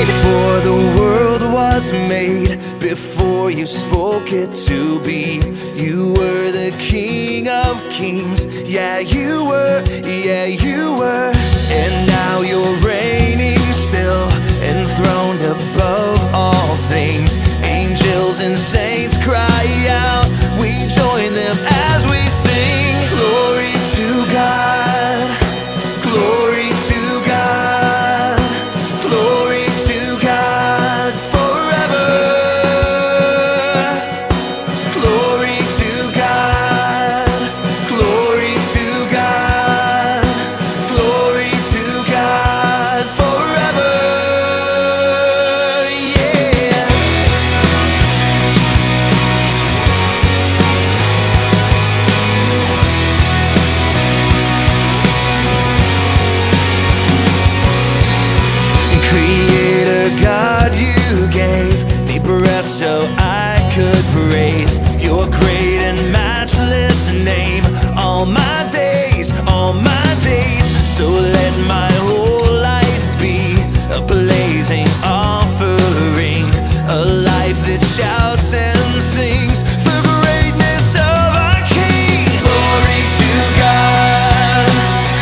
Before the world was made, before you spoke it to be, you were the King of Kings. Yeah, you were, yeah, you were. And now you're reigning still, enthroned above all things. Angels and saints cry out, we join them as we sing. Glory to God, glory to God, glory to God forever. Glory to God, glory to God, glory to God forever. Yeah. Creator God, you gave me breath so I could praise your great and matchless name all my days, all my days. So let my whole life be a blazing offering, a life that shouts and sings the greatness of our King. Glory to God,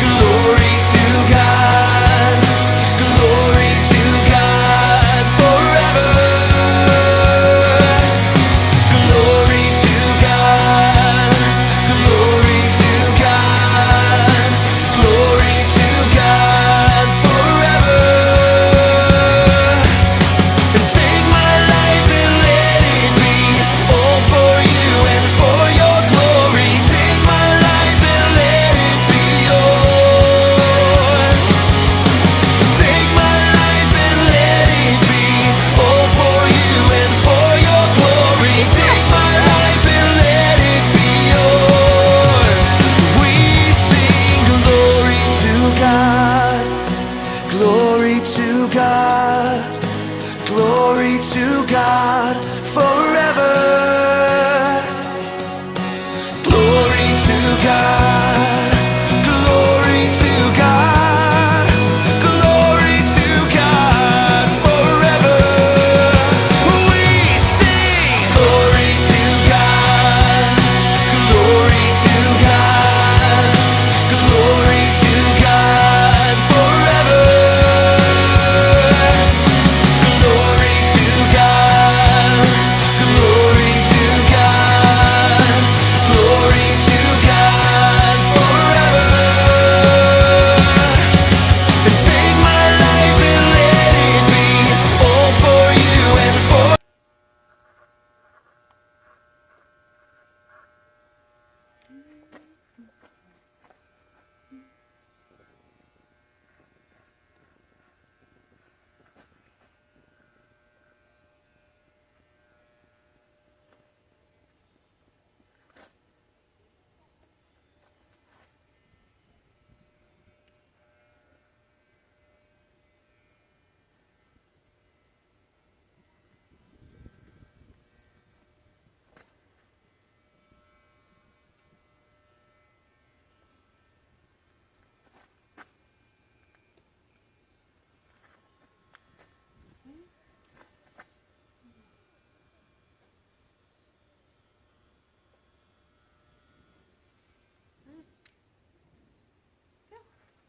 glory to God, glory to God forever. Glory to God, glory to God, glory to God forever. And take my life and let it be all for you and for your glory. Take my life and let it be yours. Take my life and let it be all for you and for your glory. Take my life and let it be yours. We sing glory to God, glory to God, glory to God forever.